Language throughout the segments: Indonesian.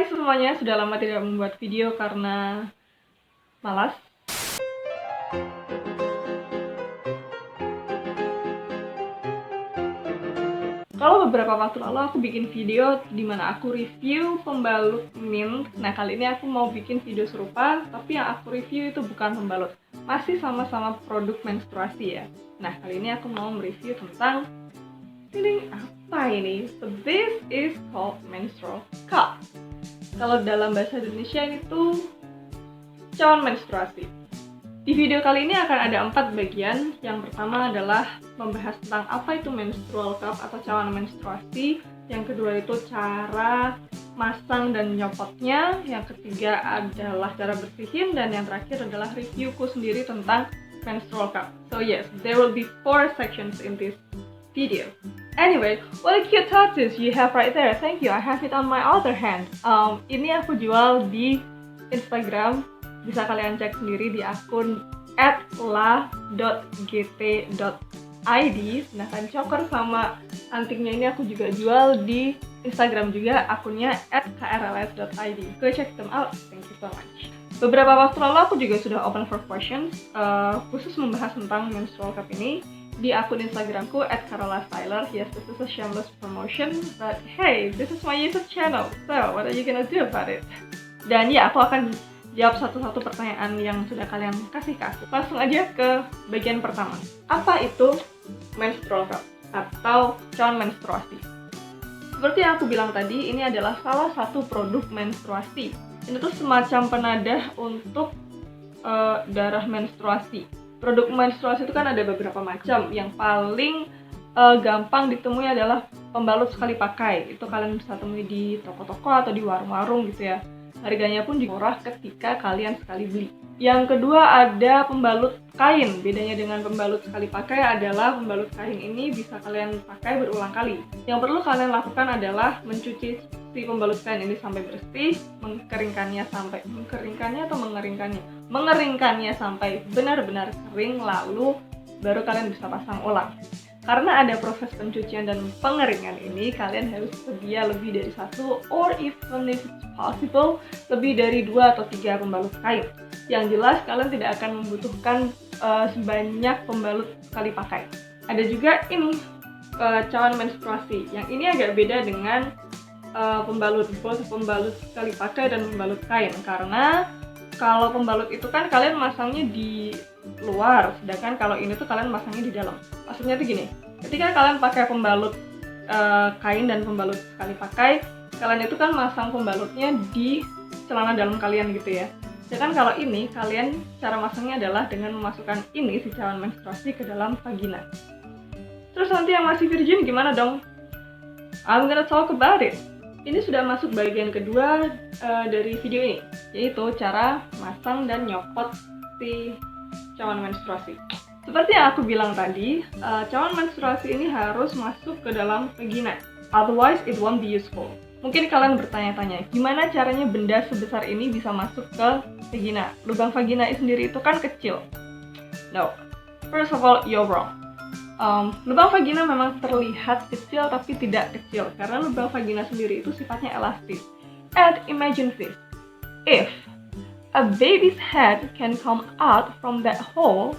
Hai semuanya, sudah lama tidak membuat video karena malas. Kalau beberapa waktu lalu aku bikin video di mana aku review pembalut mint. Nah, kali ini aku mau bikin video serupa, tapi yang aku review itu bukan pembalut. Masih sama-sama produk menstruasi ya. Nah, kali ini aku mau mereview tentang ini apa ini? So this is called menstrual cup. Kalau dalam bahasa Indonesia itu cawan menstruasi. Di video kali ini akan ada 4 bagian. Yang pertama adalah membahas tentang apa itu menstrual cup atau cawan menstruasi. Yang kedua itu cara masang dan nyopotnya. Yang ketiga adalah cara bersihin. Dan yang terakhir adalah reviewku sendiri tentang menstrual cup. So yes, there will be 4 sections in this video. Anyway, what a cute tortoise you have right there. Thank you, I have it on my other hand. Ini aku jual di Instagram. Bisa kalian cek sendiri di akun @la.gt.id. Sedangkan choker sama antingnya ini aku juga jual di Instagram juga, akunnya @krls.id. Go check them out, thank you so much. Beberapa waktu lalu aku juga sudah open for questions khusus membahas tentang menstrual cup ini di akun Instagramku @carolastyler. Yes, this is a shameless promotion, but hey, this is my YouTube channel, so what are you gonna do about it? Dan ya, aku akan jawab satu-satu pertanyaan yang sudah kalian kasih ke aku. Langsung aja ke bagian pertama. Apa itu menstrual cup atau cawan menstruasi? Seperti yang aku bilang tadi, ini adalah salah satu produk menstruasi. Ini tuh semacam penadah untuk darah menstruasi. Produk menstruasi itu kan ada beberapa macam. Yang paling gampang ditemui adalah pembalut sekali pakai. Itu kalian bisa temui di toko-toko atau di warung-warung gitu ya. Harganya pun juga murah ketika kalian sekali beli. Yang kedua ada pembalut kain. Bedanya dengan pembalut sekali pakai adalah pembalut kain ini bisa kalian pakai berulang kali. Yang perlu kalian lakukan adalah mencuci si pembalut kain ini sampai bersih, mengeringkannya sampai benar-benar kering, lalu baru kalian bisa pasang ulang. Karena ada proses pencucian dan pengeringan ini, kalian harus sedia lebih dari 1 or even if it's possible, lebih dari 2 atau 3 pembalut kain. Yang jelas kalian tidak akan membutuhkan sebanyak pembalut sekali pakai. Ada juga ini cawan menstruasi. Yang ini agak beda dengan pembalut sekali pakai dan pembalut kain. Karena kalau pembalut itu kan kalian masangnya di luar, sedangkan kalau ini tuh kalian masangnya di dalam. Maksudnya tuh gini, ketika kalian pakai pembalut kain dan pembalut sekali pakai, kalian itu kan masang pembalutnya di celana dalam kalian gitu ya. Sedangkan kalau ini, kalian cara masangnya adalah dengan memasukkan ini si cawan menstruasi ke dalam vagina. Terus nanti yang masih virgin gimana dong? I'm gonna talk about it. Ini sudah masuk bagian kedua dari video ini, yaitu cara masang dan nyopot si cawan menstruasi. Seperti yang aku bilang tadi, cawan menstruasi ini harus masuk ke dalam vagina, otherwise it won't be useful. Mungkin kalian bertanya-tanya, gimana caranya benda sebesar ini bisa masuk ke vagina? Lubang vagina sendiri itu kan kecil. No, first of all, you're wrong. Lubang vagina memang terlihat kecil tapi tidak kecil, karena lubang vagina sendiri itu sifatnya elastis. And imagine this, if a baby's head can come out from that hole,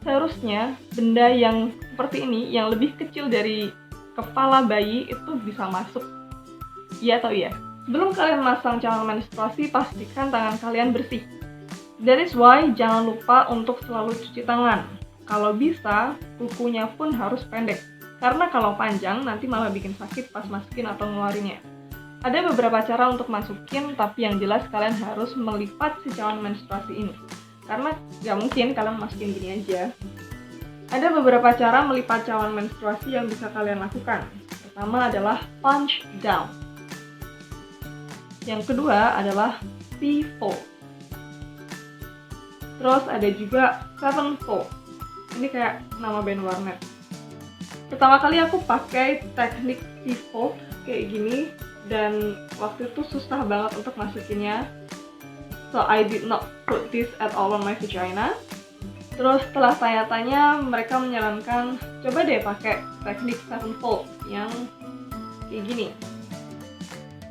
seharusnya benda yang seperti ini, yang lebih kecil dari kepala bayi, itu bisa masuk. Iya atau iya? Sebelum kalian masang cawan menstruasi, pastikan tangan kalian bersih. That is why jangan lupa untuk selalu cuci tangan. Kalau bisa, kukunya pun harus pendek. Karena kalau panjang, nanti malah bikin sakit pas masukin atau ngeluarinnya. Ada beberapa cara untuk masukin, tapi yang jelas kalian harus melipat si cawan menstruasi ini. Karena gak mungkin kalian masukin gini aja. Ada beberapa cara melipat cawan menstruasi yang bisa kalian lakukan. Pertama adalah punch down. Yang kedua adalah C-fold. Terus ada juga 7-fold. Ini kayak nama band warnet. Pertama kali aku pakai teknik C-fold kayak gini, dan waktu itu susah banget untuk masukinnya. So I did not put this at all on my vagina. Terus setelah tanya-tanya, mereka menyarankan coba deh pakai teknik 7-fold yang kayak gini.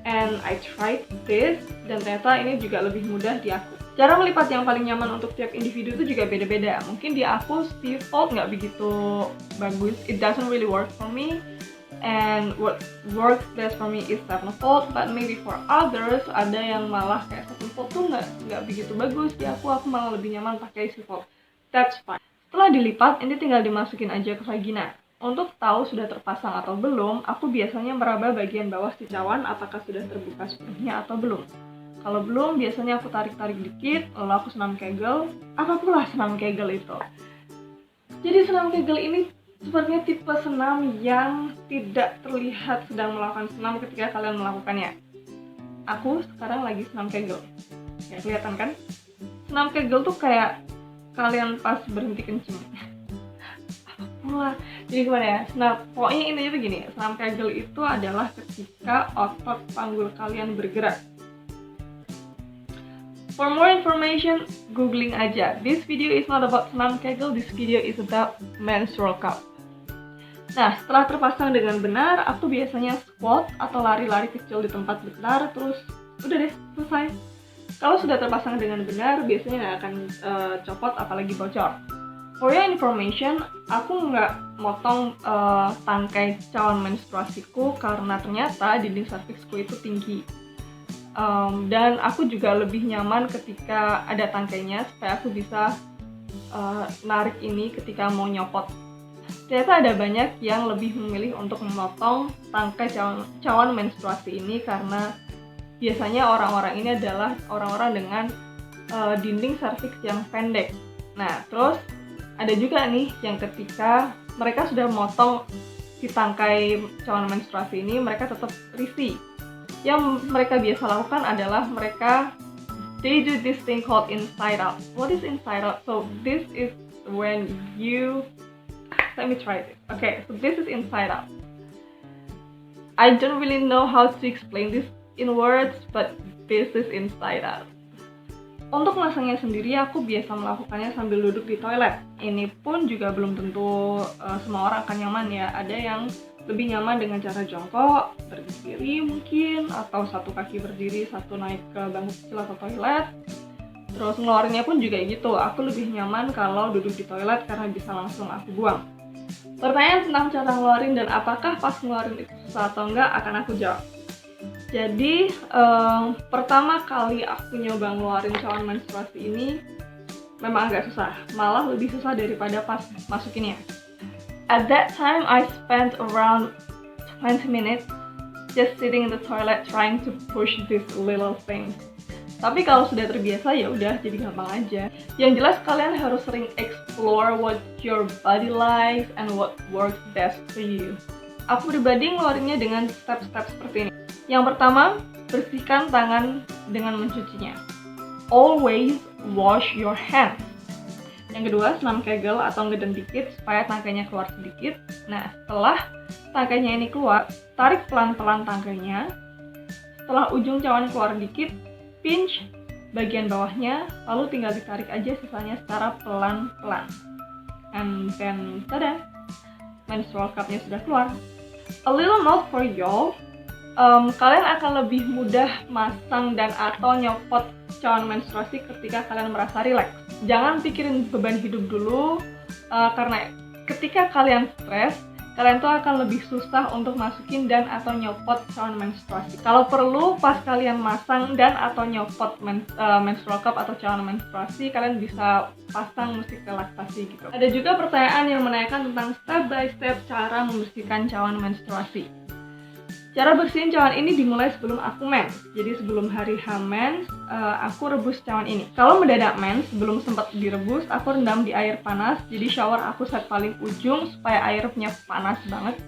And I tried this, dan ternyata ini juga lebih mudah di aku. Cara melipat yang paling nyaman untuk tiap individu itu juga beda-beda. Mungkin di aku Steve Fold nggak begitu bagus, it doesn't really work for me. And what works best for me is 7-fold, but maybe for others ada yang malah kayak 7-fold tuh nggak begitu bagus. Di aku malah lebih nyaman pakai 6-fold. That's fine. Setelah dilipat, ini tinggal dimasukin aja ke vagina. Untuk tahu sudah terpasang atau belum, aku biasanya meraba bagian bawah si cawan apakah sudah terbuka sepenuhnya atau belum. Kalau belum, biasanya aku tarik-tarik dikit, lalu aku senam Kegel. Apalah senam Kegel itu. Jadi senam Kegel ini sepertinya tipe senam yang tidak terlihat sedang melakukan senam ketika kalian melakukannya. Aku sekarang lagi senam Kegel. Ya, kelihatan kan? Senam Kegel tuh kayak kalian pas berhenti kencing. Wah, jadi gimana ya? Nah, pokoknya intinya tuh gini, senam Kegel itu adalah ketika otot panggul kalian bergerak. For more information, googling aja. This video is not about senam Kegel, this video is about menstrual cup. Nah, setelah terpasang dengan benar, aku biasanya squat atau lari-lari kecil di tempat benar, terus udah deh, selesai. Kalau sudah terpasang dengan benar, biasanya nggak akan copot apalagi bocor. For your information, aku nggak motong tangkai cawan menstruasiku karena ternyata dinding serviksku itu tinggi. Dan aku juga lebih nyaman ketika ada tangkainya supaya aku bisa narik ini ketika mau nyopot. Ternyata ada banyak yang lebih memilih untuk memotong tangkai cawan menstruasi ini karena biasanya orang-orang ini adalah orang-orang dengan dinding serviks yang pendek. Nah, terus ada juga nih yang ketika mereka sudah memotong si tangkai cawan menstruasi ini, mereka tetap risih. Yang mereka biasa lakukan adalah they do this thing called inside out. What is inside out? So this is when let me try this. Okay, so this is inside out. I don't really know how to explain this in words, but this is inside out. Untuk masangnya sendiri, aku biasa melakukannya sambil duduk di toilet. Ini pun juga belum tentu semua orang akan nyaman ya. Ada yang lebih nyaman dengan cara jongkok, berdiri mungkin, atau satu kaki berdiri, satu naik ke bangku kecil atau toilet. Terus ngeluarinnya pun juga gitu, aku lebih nyaman kalau duduk di toilet karena bisa langsung aku buang. Pertanyaan tentang cara ngeluarin dan apakah pas ngeluarin itu susah atau enggak akan aku jawab. Jadi, pertama kali aku nyoba ngeluarin cawan menstruasi ini memang agak susah, malah lebih susah daripada pas masukinnya. At that time, I spent around 20 minutes just sitting in the toilet trying to push this little thing. Tapi kalau sudah terbiasa ya udah jadi gampang aja. Yang jelas kalian harus sering explore what your body likes and what works best for you. Aku pribadi ngeluarinnya dengan step-step seperti ini. Yang pertama, bersihkan tangan dengan mencucinya. Always wash your hands. Yang kedua, senam Kegel atau ngeden dikit supaya tangkainya keluar sedikit. Nah, setelah tangkainya ini keluar, tarik pelan-pelan tangkainya. Setelah ujung cawan keluar dikit, pinch bagian bawahnya, lalu tinggal ditarik aja sisanya secara pelan-pelan. And then, tada! Menstrual cup-nya sudah keluar. A little note for y'all, kalian akan lebih mudah masang dan atau nyopot cawan menstruasi ketika kalian merasa rileks. Jangan pikirin beban hidup dulu, karena ketika kalian stres, kalian tuh akan lebih susah untuk masukin dan atau nyopot cawan menstruasi. Kalau perlu, pas kalian masang dan atau nyopot menstrual cup atau cawan menstruasi, kalian bisa pasang musik relaksasi gitu. Ada juga pertanyaan yang menanyakan tentang step by step cara membersihkan cawan menstruasi. Cara bersihin cawan ini dimulai sebelum aku mens. Jadi sebelum hari mens, aku rebus cawan ini. Kalau mendadak mens, belum sempat direbus, aku rendam di air panas. Jadi shower aku set paling ujung supaya airnya panas banget.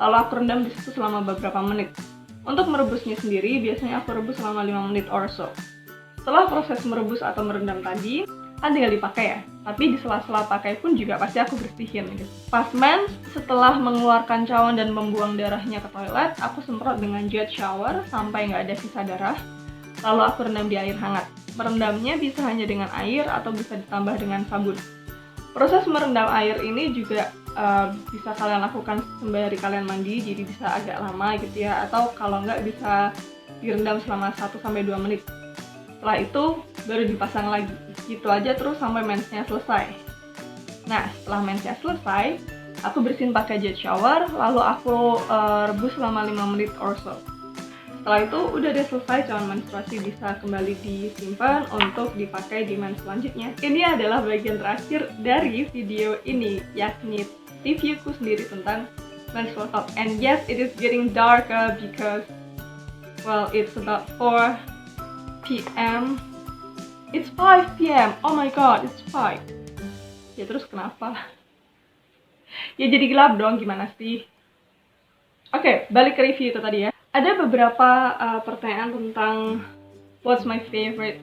Lalu aku rendam di situ selama beberapa menit. Untuk merebusnya sendiri, biasanya aku rebus selama 5 menit or so. Setelah proses merebus atau merendam tadi, kan tinggal dipakai ya. Tapi di sela-sela pakai pun juga pasti aku bersihin gitu. Pas mens, setelah mengeluarkan cawan dan membuang darahnya ke toilet, aku semprot dengan jet shower sampai nggak ada sisa darah. Lalu aku rendam di air hangat. Merendamnya bisa hanya dengan air atau bisa ditambah dengan sabun. Proses merendam air ini juga bisa kalian lakukan sembari kalian mandi, jadi bisa agak lama gitu ya. Atau kalau nggak bisa direndam selama 1-2 menit. Setelah itu baru dipasang lagi. Gitu aja terus sampai mensnya selesai. Nah, setelah mensnya selesai, aku bersihin pakai jet shower, lalu aku rebus selama 5 menit or so. Setelah itu udah deh selesai, cawan menstruasi bisa kembali disimpan untuk dipakai di mens selanjutnya. Ini adalah bagian terakhir dari video ini, yakni reviewku sendiri tentang menstrual cup. And yes, it is getting darker because, well, it's about 4 p.m. It's 5 p.m. Oh my god, it's 5. Ya terus kenapa? Ya jadi gelap dong, gimana sih? Oke, balik ke review itu tadi ya. Ada beberapa pertanyaan tentang what's my favorite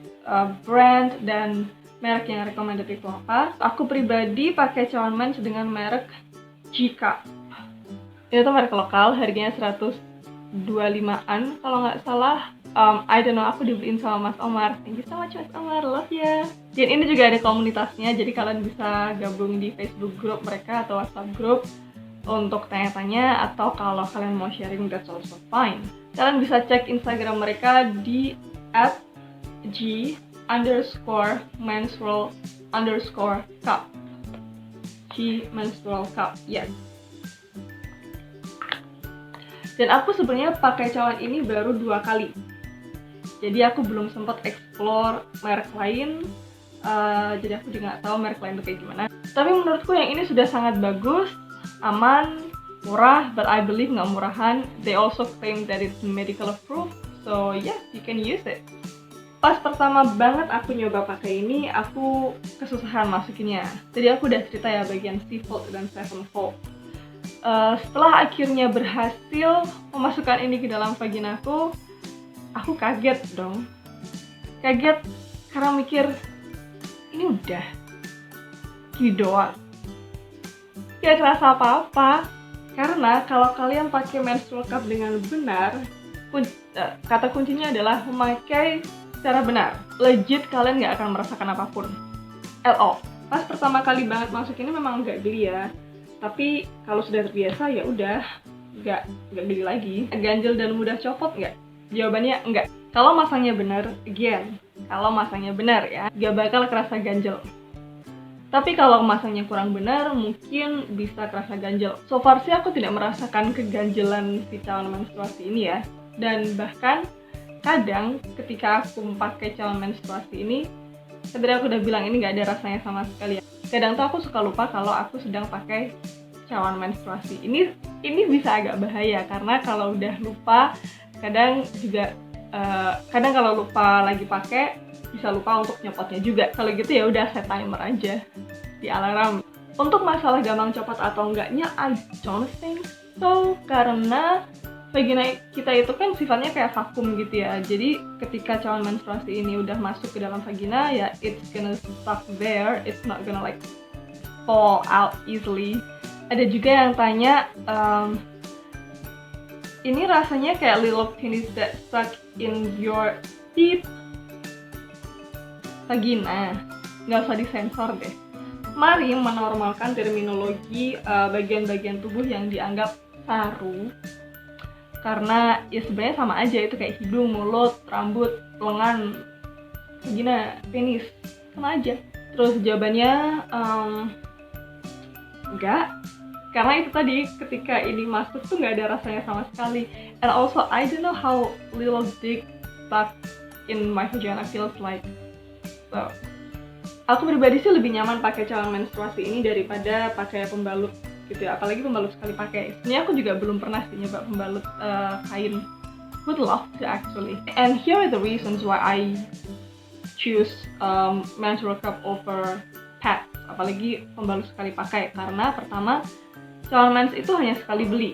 brand dan merek yang recommended itu apa. Aku pribadi pakai cawan mens dengan merek Jika. Itu merek lokal, harganya 125-an kalau nggak salah. I don't know, aku dibeliin sama Mas Omar. Thank you so much Mas Omar, love ya. Dan ini juga ada komunitasnya, jadi kalian bisa gabung di Facebook group mereka atau WhatsApp group untuk tanya-tanya, atau kalau kalian mau sharing, that's also fine. Kalian bisa cek Instagram mereka di @g_menstrual_cup. G_menstrual_cup, yes. Dan aku sebenarnya pakai cawan ini baru 2 kali. Jadi aku belum sempat explore merek lain. Jadi aku juga nggak tahu merek lain itu kayak gimana. Tapi menurutku yang ini sudah sangat bagus, aman, murah, but I believe nggak murahan. They also claim that it's medical approved, so yes, you can use it. Pas pertama banget aku nyoba pakai ini, aku kesusahan masukinnya. Jadi aku udah cerita ya bagian C-fold dan 7-fold. Setelah akhirnya berhasil memasukkan ini ke dalam vaginaku, aku kaget dong. Kaget karena mikir, ini udah gini doang. Gak terasa apa-apa. Karena kalau kalian pakai menstrual cup dengan benar, kata kuncinya adalah memakai secara benar. Legit kalian gak akan merasakan apapun. L.O. Pas pertama kali banget masuk ini memang gak geli ya. Tapi kalau sudah terbiasa ya udah gak geli lagi. Ganjel dan mudah copot nggak? Jawabannya enggak. Kalau masangnya benar, again, kalau masangnya benar ya, gak bakal kerasa ganjel. Tapi kalau masangnya kurang benar, mungkin bisa kerasa ganjel. So far sih aku tidak merasakan keganjelan si cawan menstruasi ini ya. Dan bahkan kadang ketika aku memakai cawan menstruasi ini, sebenarnya aku udah bilang ini gak ada rasanya sama sekali ya. Kadang tuh aku suka lupa kalau aku sedang pakai cawan menstruasi. Ini bisa agak bahaya karena kalau udah lupa, kadang kalau lupa lagi pakai, bisa lupa untuk nyopotnya juga. Kalau gitu ya udah set timer aja di alarm. Untuk masalah gampang copot atau enggaknya, I don't think so, karena vagina kita itu kan sifatnya kayak vakum gitu ya. Jadi ketika cawan menstruasi ini udah masuk ke dalam vagina, ya it's gonna stuck there, it's not gonna like fall out easily. Ada juga yang tanya, ini rasanya kayak little penis that stuck in your teeth. Vagina, nggak usah disensor deh. Mari menormalkan terminologi bagian-bagian tubuh yang dianggap saru. Karena ya sebenarnya sama aja, itu kayak hidung, mulut, rambut, lengan, vagina, penis, sama aja. Terus jawabannya enggak, karena itu tadi ketika ini masuk tuh nggak ada rasanya sama sekali. And also I don't know how little dick stuck in my vagina feels like. So, aku pribadi sih lebih nyaman pakai cawan menstruasi ini daripada pakai pembalut gitu ya, apalagi pembalut sekali pakai. Sebenarnya aku juga belum pernah sih nyoba pembalut kain. Would love to actually. And here are the reasons why I choose menstrual cup over pads, apalagi pembalut sekali pakai. Karena pertama, cawan mens itu hanya sekali beli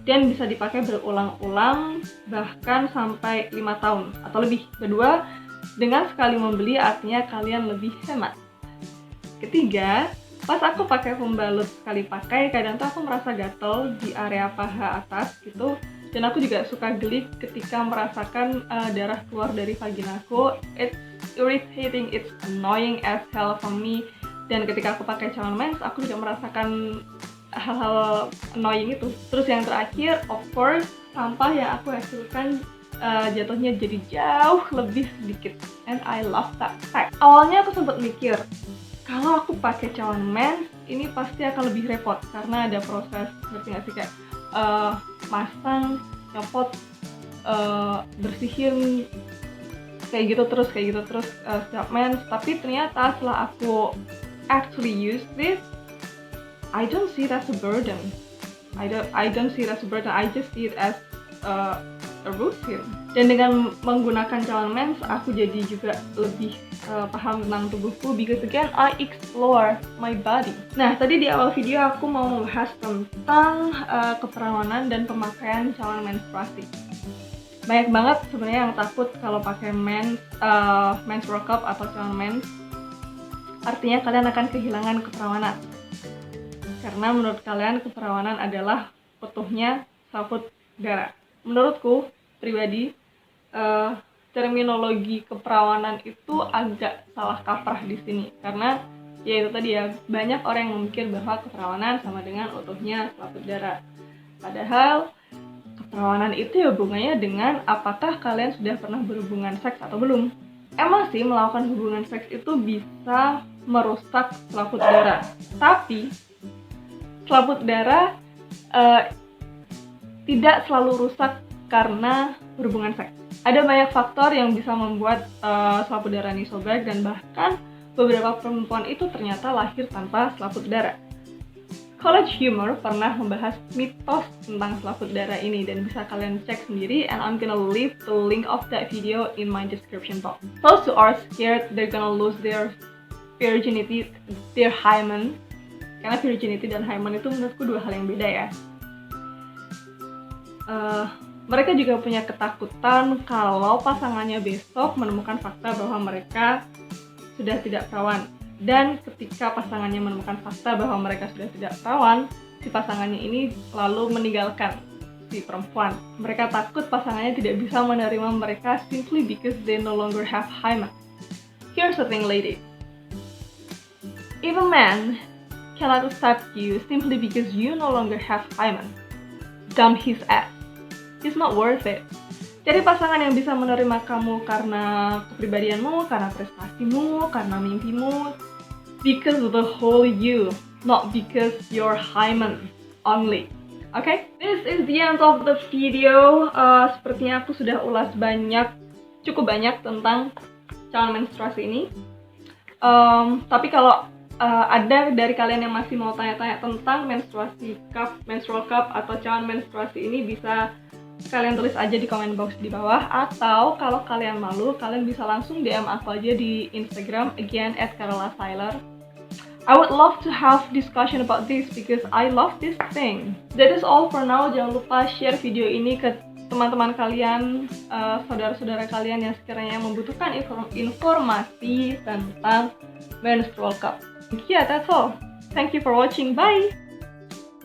dan bisa dipakai berulang-ulang bahkan sampai 5 tahun atau lebih. Kedua, dengan sekali membeli artinya kalian lebih hemat. Ketiga, pas aku pakai pembalut sekali pakai, kadang tuh aku merasa gatel di area paha atas gitu. Dan aku juga suka geli ketika merasakan darah keluar dari vaginaku. It's irritating, it's annoying as hell for me. Dan ketika aku pakai cawan mens, aku juga merasakan hal-hal annoying itu. Terus yang terakhir, of course, sampah yang aku hasilkan jatuhnya jadi jauh lebih sedikit, and I love that fact. Awalnya aku sempat mikir kalau aku pakai cawan mens ini pasti akan lebih repot karena ada proses, ngerti nggak sih, kayak masang, nyopot, bersihin, kayak gitu terus setiap mens. Tapi ternyata setelah aku actually use this, I don't see that as a burden. I don't see it as a burden. I just see it as a routine. Dan dengan menggunakan cawan mens, aku jadi juga lebih paham tentang tubuhku, because again I explore my body. Nah, tadi di awal video aku mau membahas tentang keperawanan dan pemakaian cawan menstruasi. Banyak banget sebenarnya yang takut kalau pakai menstrual cup atau cawan mens, artinya kalian akan kehilangan keperawanan. Karena menurut kalian keperawanan adalah utuhnya selaput darah. Menurutku pribadi, terminologi keperawanan itu agak salah kaprah di sini, karena ya itu tadi ya, banyak orang yang memikir bahwa keperawanan sama dengan utuhnya selaput darah. Padahal keperawanan itu ya hubungannya dengan apakah kalian sudah pernah berhubungan seks atau belum. Emang sih melakukan hubungan seks itu bisa merusak selaput darah, tapi selaput darah tidak selalu rusak karena berhubungan seks. Ada banyak faktor yang bisa membuat selaput darah ini sobek, dan bahkan beberapa perempuan itu ternyata lahir tanpa selaput darah. College Humor pernah membahas mitos tentang selaput darah ini, dan bisa kalian cek sendiri, and I'm gonna leave the link of that video in my description box. Those who are scared they're gonna lose their virginity, their hymen, karena virginity dan hymen itu menurutku dua hal yang beda ya. Mereka juga punya ketakutan kalau pasangannya besok menemukan fakta bahwa mereka sudah tidak perawan. Dan ketika pasangannya menemukan fakta bahwa mereka sudah tidak perawan, si pasangannya ini lalu meninggalkan si perempuan. Mereka takut pasangannya tidak bisa menerima mereka simply because they no longer have hymen. Here's the thing, ladies. If a man cannot accept you simply because you no longer have hymen, dump his ass. It's not worth it. Cari pasangan yang bisa menerima kamu karena kepribadianmu, karena prestasimu, karena mimpimu, because of the whole you, not because your hymen only. Okay? This is the end of the video. Sepertinya aku sudah ulas cukup banyak tentang cawan menstruasi ini. Tapi kalau ada dari kalian yang masih mau tanya-tanya tentang menstrual cup atau cawan menstruasi ini, bisa kalian tulis aja di comment box di bawah, atau kalau kalian malu, kalian bisa langsung DM aku aja di Instagram, again @carola_seiler. I would love to have discussion about this because I love this thing. That is all for now. Jangan lupa share video ini ke teman-teman kalian, saudara-saudara kalian yang sekiranya membutuhkan informasi tentang menstrual cup. Yeah, that's all. Thank you for watching. Bye!